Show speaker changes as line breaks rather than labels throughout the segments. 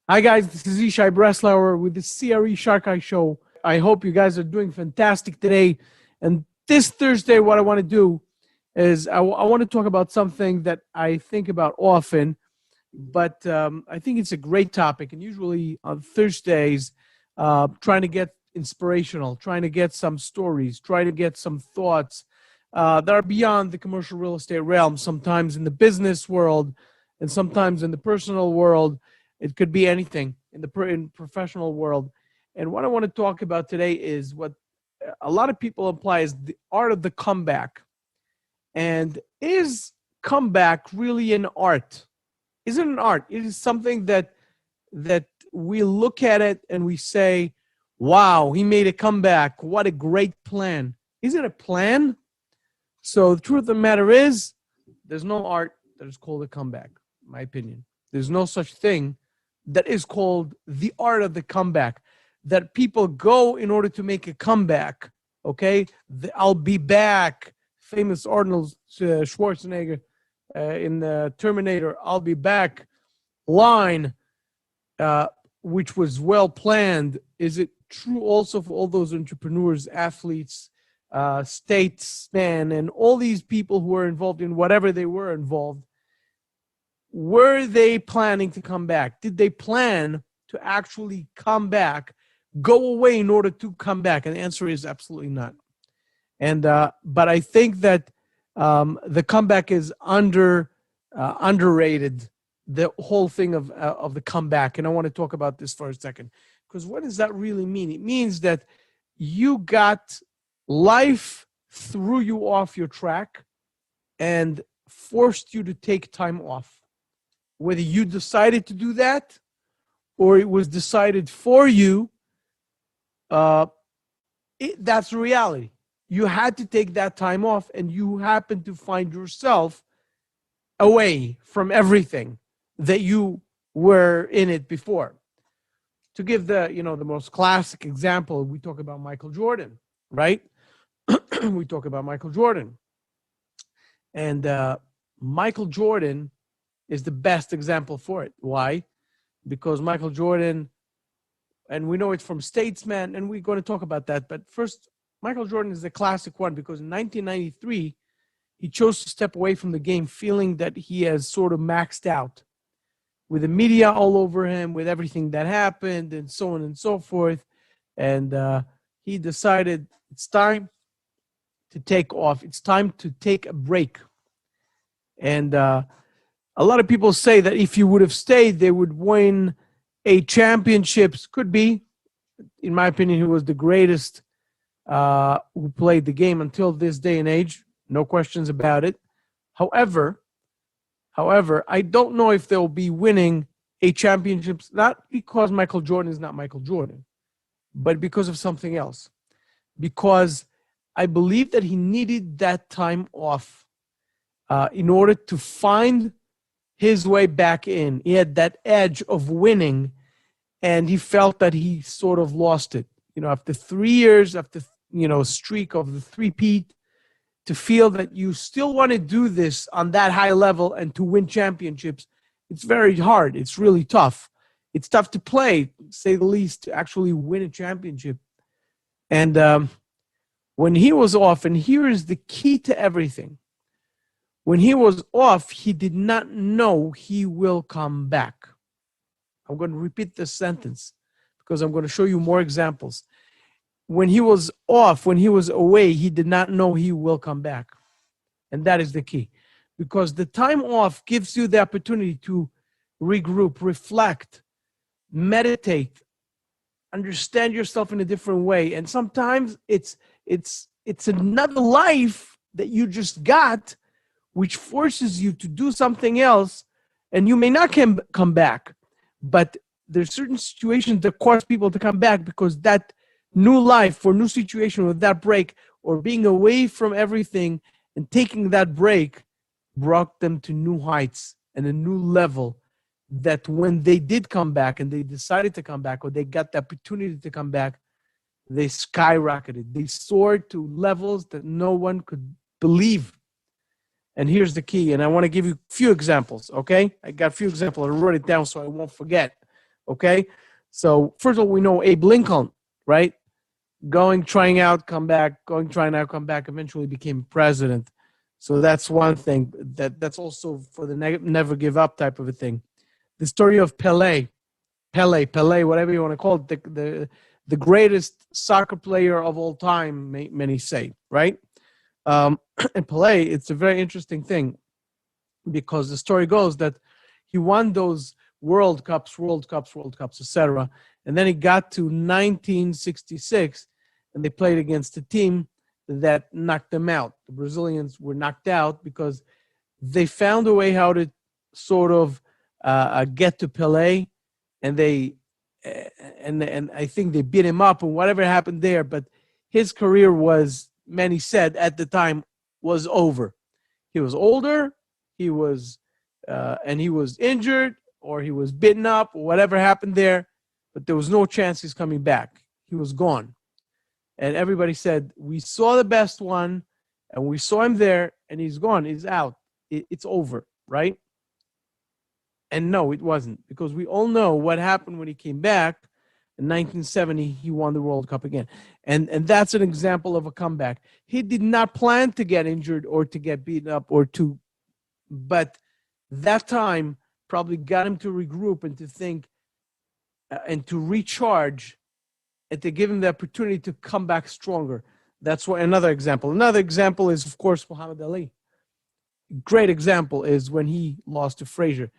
Hi guys, this is Ishai Breslauer with the CRE Shark Eye Show. I hope you guys are doing fantastic today. And this Thursday, what I want to do is I want to talk about something that I think about often, but I think it's a great topic. And usually on Thursdays, trying to get inspirational, trying to get some stories, trying to get some thoughts that are beyond the commercial real estate realm, sometimes in the business world and sometimes in the personal world. It could be anything in the professional world. And what I want to talk about today is what a lot of people imply is the art of the comeback. And is comeback really an art? Is it an art? It is something that we look at it and we say, "Wow, he made a comeback. What a great plan." Is it a plan? So the truth of the matter is, there's no art that is called a comeback, in my opinion. There's no such thing that is called the art of the comeback, that people go in order to make a comeback. Okay, I'll be back. Famous Arnold Schwarzenegger in the Terminator, "I'll be back" line, uh, which was well planned. Is it true also for all those entrepreneurs, athletes, statesmen, and all these people who were involved in whatever they were involved? Were they planning to come back? Did they plan to actually come back, go away in order to come back? And the answer is absolutely not. And but I think that the comeback is underrated. The whole thing of the comeback, and I want to talk about this for a second, because what does that really mean? It means that you got life threw you off your track and forced you to take time off. Whether you decided to do that or it was decided for you, uh, that's reality. You had to take that time off, and you happen to find yourself away from everything that you were in it before. To give the most classic example, we talk about Michael Jordan, right? We talk about Michael Jordan, and Michael Jordan is the best example for it. Why? Because Michael Jordan, and we know it from Statesman, and we're going to talk about that. But first, Michael Jordan is the classic one because in 1993, he chose to step away from the game feeling that he has sort of maxed out with the media all over him, with everything that happened and so on and so forth. And he decided it's time to take off. It's time to take a break. And a lot of people say that if he would have stayed, they would win a championships. Could be. In my opinion, he was the greatest who played the game until this day and age. No questions about it. However, I don't know if they'll be winning a championships, not because Michael Jordan is not Michael Jordan, but because of something else. Because I believe that he needed that time off in order to find his way back in. He had that edge of winning, and he felt that he sort of lost it. After 3 years, after streak of the three-peat, to feel that you still want to do this on that high level and to win championships, it's very hard. It's really tough. It's tough to play, to say the least, to actually win a championship. And when he was off, and here is the key to everything. When he was off, he did not know he will come back. I'm going to repeat this sentence because I'm going to show you more examples. When he was off, when he was away, he did not know he will come back. And that is the key. Because the time off gives you the opportunity to regroup, reflect, meditate, understand yourself in a different way. And sometimes it's another life that you just got, which forces you to do something else, and you may not come back. But there's certain situations that cause people to come back because that new life or new situation with that break or being away from everything and taking that break brought them to new heights and a new level that when they did come back and they decided to come back or they got the opportunity to come back, they skyrocketed. They soared to levels that no one could believe. And here's the key, and I want to give you a few examples, okay? I got a few examples. I wrote it down so I won't forget. Okay. So first of all, we know Abe Lincoln, right? Going, trying out, come back, going, trying out, come back, eventually became president. So that's one thing. That's also for the never give up type of a thing. The story of Pele, whatever you want to call it, the greatest soccer player of all time, many say, right? And Pele, it's a very interesting thing because the story goes that he won those World Cups, etc. And then he got to 1966, and they played against a team that knocked them out. The Brazilians were knocked out because they found a way how to sort of get to Pele, and and I think they beat him up and whatever happened there. But his career was, many said at the time, was over. He was older, he was and he was injured or he was bitten up or whatever happened there, but there was no chance he's coming back. He was gone. And everybody said, we saw the best one and we saw him there and he's gone. He's out. It's over, right? And no, it wasn't, because we all know what happened when he came back. In 1970, he won the World Cup again. And that's an example of a comeback. He did not plan to get injured or to get beaten up but that time probably got him to regroup and to think and to recharge and to give him the opportunity to come back stronger. That's what another example. Another example is, of course, Muhammad Ali. Great example is when he lost to Frazier.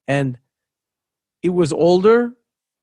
And it was older,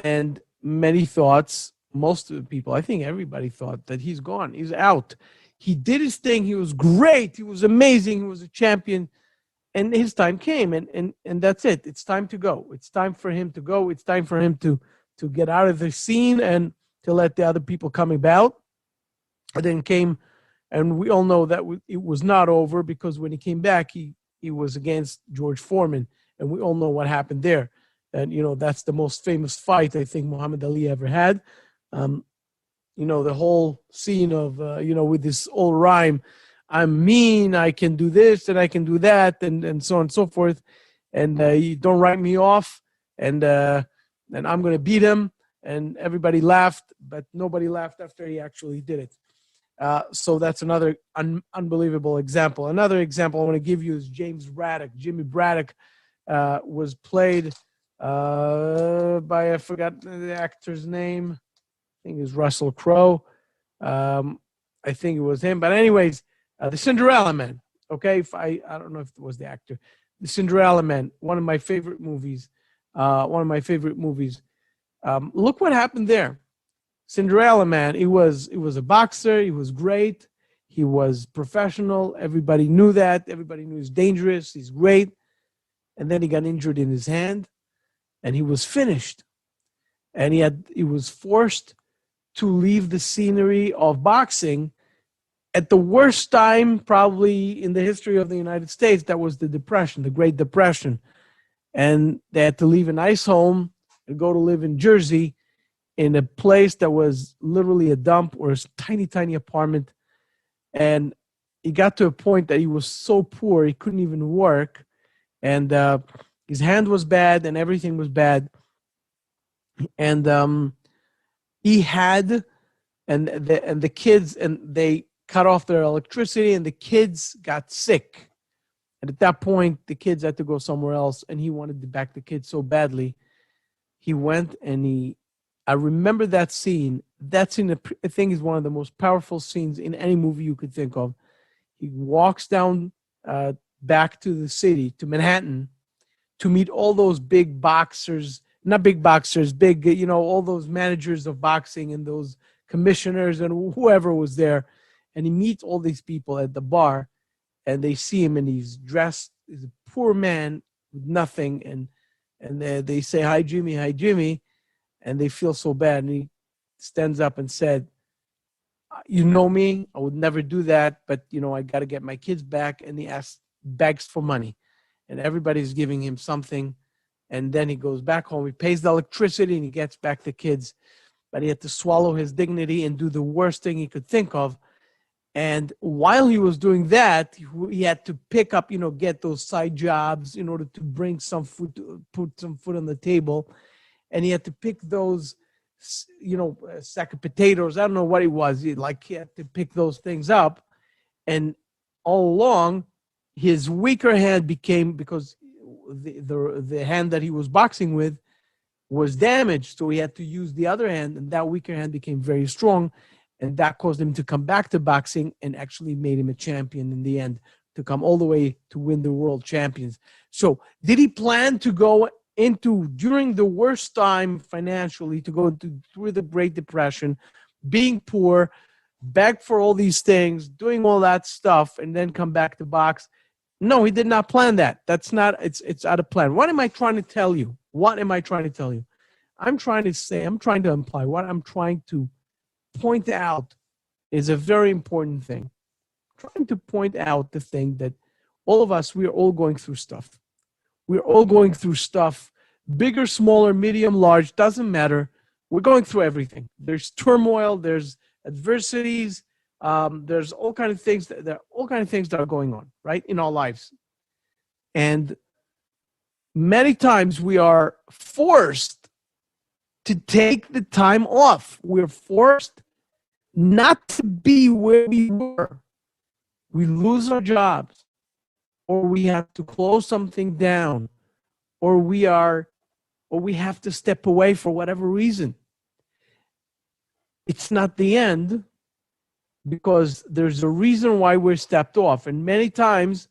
and many thoughts, most of the people, I think everybody thought that he's gone, he's out. He did his thing, he was great, he was amazing, he was a champion, and his time came, and that's it. It's time to go. It's time for him to go. It's time for him to get out of the scene and to let the other people come about. And then came, and we all know that it was not over, because when he came back, he was against George Foreman, and we all know what happened there. And, that's the most famous fight I think Muhammad Ali ever had. The whole scene of, with this old rhyme, I'm mean, I can do this and I can do that, and so on and so forth. And you don't write me off, and I'm going to beat him. And everybody laughed, but nobody laughed after he actually did it. So that's another unbelievable example. Another example I want to give you is James Braddock. Jimmy Braddock was played by, I forgot the actor's name. I think it was Russell Crowe. I think it was him. But anyways, the Cinderella Man. Okay, I don't know if it was the actor. The Cinderella Man, one of my favorite movies. Look what happened there. Cinderella Man, he was a boxer. He was great. He was professional. Everybody knew that. Everybody knew he's dangerous. He's great. And then he got injured in his hand, and he was finished. And he was forced to leave the scenery of boxing at the worst time probably in the history of the United States. That was the Depression, the Great Depression. And they had to leave a nice home and go to live in Jersey in a place that was literally a dump or a tiny, tiny apartment. And he got to a point that he was so poor he couldn't even work. And his hand was bad and everything was bad. And he had, and the kids, and they cut off their electricity, and the kids got sick. And at that point, the kids had to go somewhere else, and he wanted to back the kids so badly. He went and I remember that scene. That scene, I think, is one of the most powerful scenes in any movie you could think of. He walks down back to the city, to Manhattan, to meet all those big boxers, not big boxers, big, all those managers of boxing and those commissioners and whoever was there. And he meets all these people at the bar, and they see him, and he's dressed as a poor man with nothing. And they say, hi, Jimmy. And they feel so bad. And he stands up and said, you know me, I would never do that, but, I got to get my kids back. And he begs for money, and everybody's giving him something. And then he goes back home. He pays the electricity, and he gets back the kids. But he had to swallow his dignity and do the worst thing he could think of. And while he was doing that, he had to pick up, get those side jobs in order to bring some food, to put some food on the table. and he had to pick those, a sack of potatoes. I don't know what it was. He had to pick those things up, and all along, his weaker hand became, because the hand that he was boxing with was damaged, so he had to use the other hand, and that weaker hand became very strong, and that caused him to come back to boxing and actually made him a champion in the end, to come all the way to win the world champions. So did he plan to go into, during the worst time financially, to go through the Great Depression, being poor, beg for all these things, doing all that stuff, and then come back to box? No, he did not plan that. That's not, it's out of plan. What am I trying to tell you? I'm trying to imply, what I'm trying to point out is a very important thing. I'm trying to point out the thing that all of us, we are all going through stuff. We're all going through stuff, bigger, smaller, medium, large, doesn't matter. We're going through everything. There's turmoil, there's adversities, there's all kinds of things that are going on, right, in our lives. And many times we are forced to take the time off. We're forced not to be where we were. We lose our jobs, or we have to close something down, or we have to step away for whatever reason. It's not the end, because there's a reason why we're stepped off. And many times,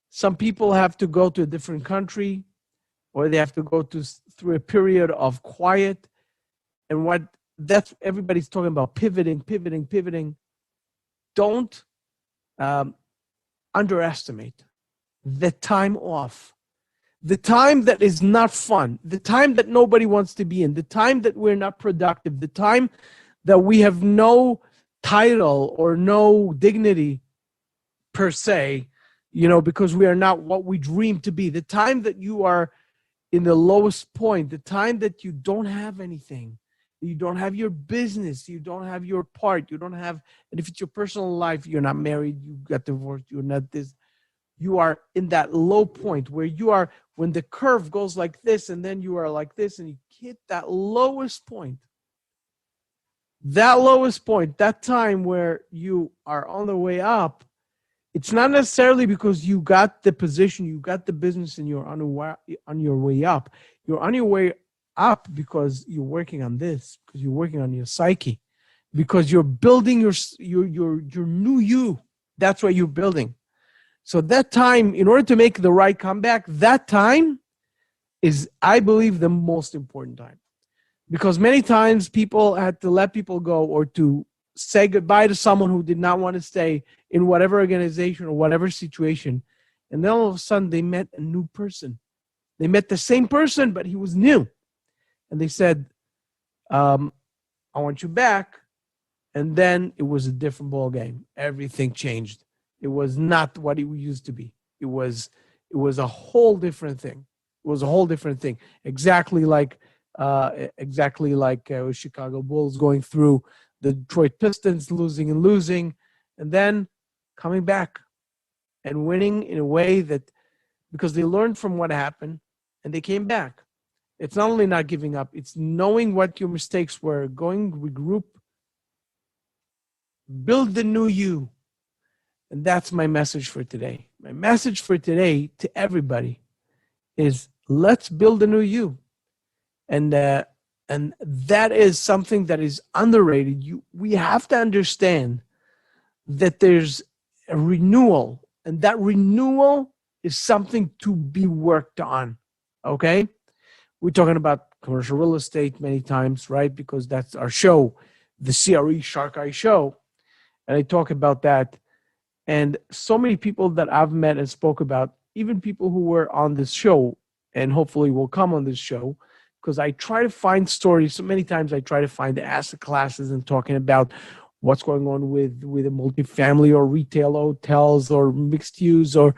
some people have to go to a different country, or they have to go through a period of quiet. And that's everybody's talking about, pivoting. Don't underestimate the time off, the time that is not fun, the time that nobody wants to be in, the time that we're not productive, the time that we have no title or no dignity per se, because we are not what we dream to be, the time that you are in the lowest point, the time that you don't have anything, you don't have your business, you don't have your part, you don't have, and if it's your personal life, you're not married, you got divorced, you're not this, you are in that low point where you are, when the curve goes like this, and then you are like this, and you hit that lowest point, that time where you are on the way up. It's not necessarily because you got the position, you got the business, and you're on your way up. You're on your way up because you're working on this, because you're working on your psyche, because you're building your new you. That's what you're building. So that time, in order to make the right comeback, that time is, I believe, the most important time. Because many times people had to let people go, or to say goodbye to someone who did not want to stay in whatever organization or whatever situation. And then all of a sudden they met a new person. They met the same person, but he was new. And they said, I want you back. And then it was a different ball game. Everything changed. It was not what it used to be. It was a whole different thing. It was a whole different thing. Exactly like Chicago Bulls going through the Detroit Pistons, losing, and then coming back and winning in a way that, because they learned from what happened and they came back. It's not only not giving up, it's knowing what your mistakes were, going, regroup, build the new you. And that's my message for today. My message for today to everybody is, let's build a new you. And that is something that is underrated. We have to understand that there's a renewal, and that renewal is something to be worked on. Okay? We're talking about commercial real estate many times, right? Because that's our show, the CRE Shark Eye Show. And I talk about that. And so many people that I've met and spoke about, even people who were on this show and hopefully will come on this show, because I try to find stories. So many times I try to find the asset classes and talking about what's going on with a multifamily or retail hotels or mixed use or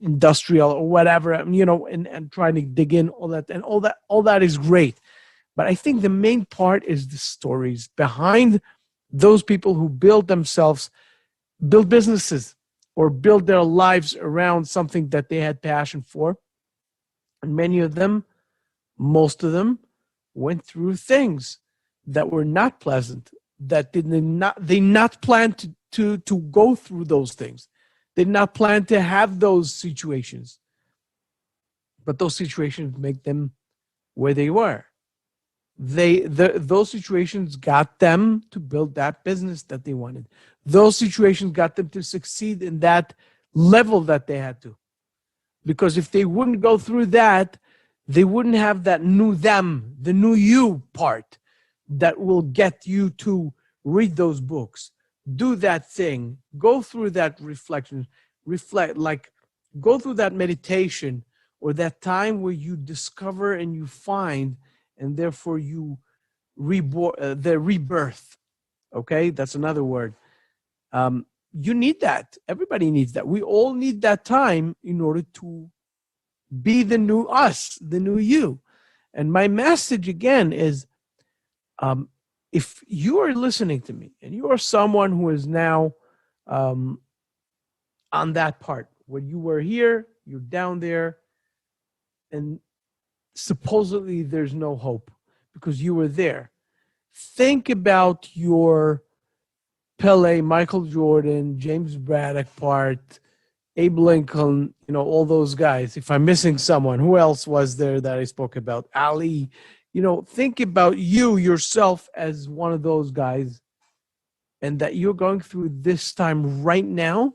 industrial or whatever, and trying to dig in all that. And all that is great. But I think the main part is the stories behind those people who build businesses or build their lives around something that they had passion for. And many of them Most of them went through things that were not pleasant, that they not plan to go through those things. They did not plan to have those situations. But those situations make them where they were. Those situations got them to build that business that they wanted. Those situations got them to succeed in that level that they had to. Because if they wouldn't go through that, they wouldn't have that new them, the new you part that will get you to read those books, do that thing, go through that reflection, go through that meditation, or that time where you discover and you find, and therefore you the rebirth. Okay, that's another word. You need that. Everybody needs that. We all need that time in order to be the new us, the new you. And my message again is, if you are listening to me and you are someone who is now on that part where you were here, you're down there, and supposedly there's no hope because you were there. Think about your Pele, Michael Jordan, James Braddock part, Abe Lincoln, all those guys. If I'm missing someone, who else was there that I spoke about? Ali. Think about you yourself as one of those guys, and that you're going through this time right now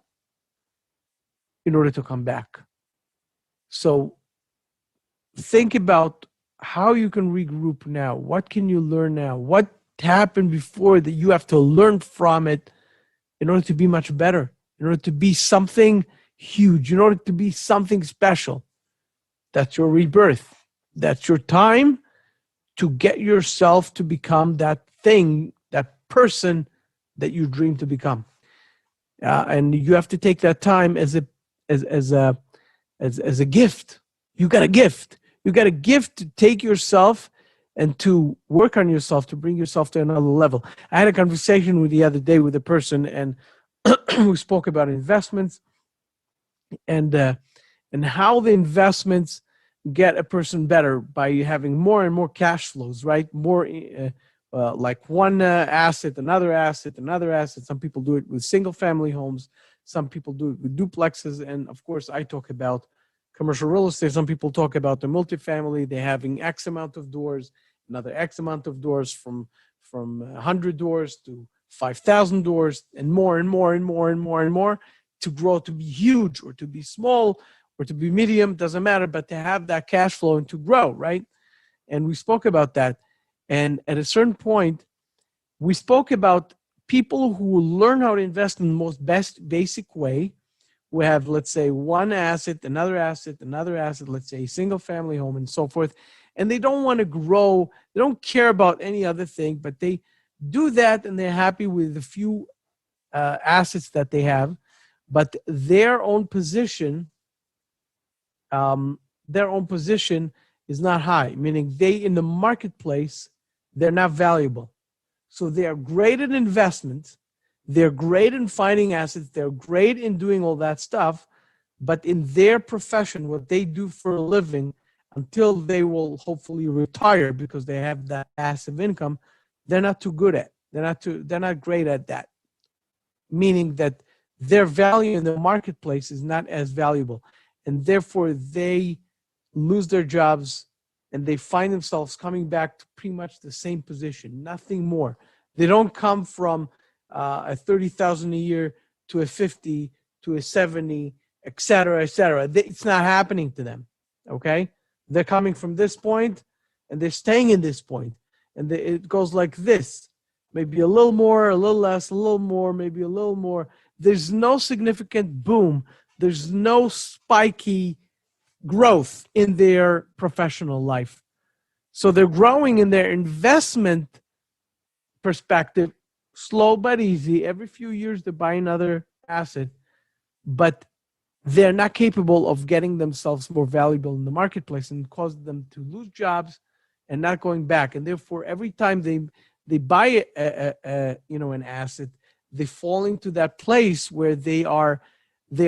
in order to come back. So think about how you can regroup now. What can you learn now? What happened before that you have to learn from it in order to be much better, in order to be something huge, in order to be something special? That's your rebirth. That's your time to get yourself to become that thing, that person that you dream to become. And you have to take that time as a gift. You got a gift. You got a gift to take yourself and to work on yourself, to bring yourself to another level. I had a conversation the other day with a person, and we spoke about investments and how the investments get a person better by having more and more cash flows, right? More like one asset, another asset, another asset. Some people do it with single family homes. Some people do it with duplexes. And of course, I talk about commercial real estate. Some people talk about the multifamily. They're having X amount of doors, another X amount of doors, from 100 doors to 5,000 doors, and more and more and more and more and more, to grow to be huge or to be small or to be medium, doesn't matter, but to have that cash flow and to grow, right? And we spoke about that. And at a certain point, we spoke about people who learn how to invest in the most basic way. We have, let's say, one asset, another asset, another asset, let's say a single family home and so forth. And they don't want to grow. They don't care about any other thing, but they do that and they're happy with the few assets that they have. But their own position is not high, meaning they, in the marketplace, they're not valuable. So they are great at investments. They're great in finding assets. They're great in doing all that stuff. But in their profession, what they do for a living, until they will hopefully retire because they have that passive income, they're not too good at. They're not great at that. Meaning that their value in the marketplace is not as valuable. And therefore they lose their jobs and they find themselves coming back to pretty much the same position, nothing more. They don't come from a 30,000 a year to a 50 to a 70, et cetera, et cetera. It's not happening to them. Okay. They're coming from this point and they're staying in this point. And it goes like this, maybe a little more, a little less, a little more, maybe a little more. There's no significant boom. There's no spiky growth in their professional life. So they're growing in their investment perspective, slow but easy. Every few years they buy another asset, but they're not capable of getting themselves more valuable in the marketplace, and cause them to lose jobs and not going back. And therefore, every time they buy an asset, they fall into that place where they are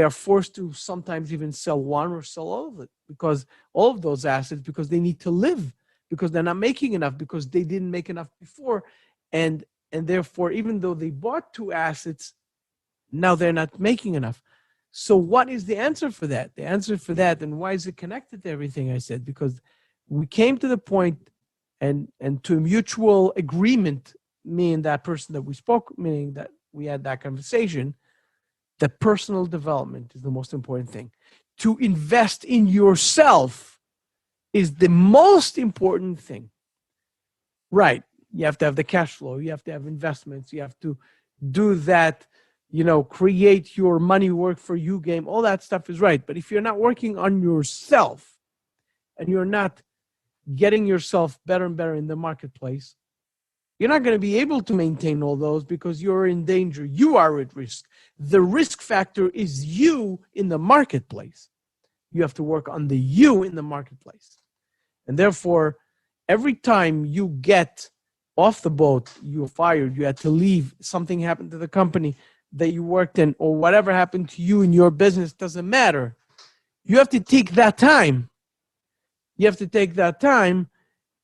forced to sometimes even sell one or sell all of it, because all of those assets, because they need to live. because they're not making enough, because they didn't make enough before. And therefore, even though they bought two assets, now they're not making enough. So what is the answer for that? The answer for that, and why is it connected to everything I said? Because we came to the point and to a mutual agreement, me and that person that we spoke, meaning that we had that conversation, that personal development is the most important thing. To invest in yourself is the most important thing. Right. You have to have the cash flow. You have to have investments. You have to do that, create your money work for you game. All that stuff is right. But if you're not working on yourself and you're not getting yourself better and better in the marketplace, you're not going to be able to maintain all those, because you're in danger. You are at risk. The risk factor is you in the marketplace. You have to work on the you in the marketplace. And therefore, every time you get off the boat, you're fired, you had to leave, something happened to the company that you worked in, or whatever happened to you in your business, doesn't matter. You have to take that time. You have to take that time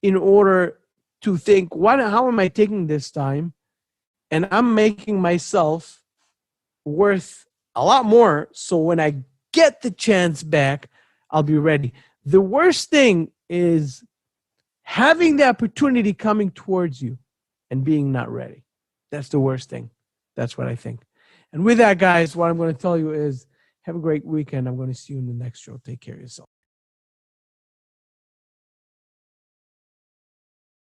in order to think, how am I taking this time? And I'm making myself worth a lot more, so when I get the chance back, I'll be ready. The worst thing is having the opportunity coming towards you and being not ready. That's the worst thing. That's what I think. And with that, guys, what I'm going to tell you is have a great weekend. I'm going to see you in the next show. Take care of yourself.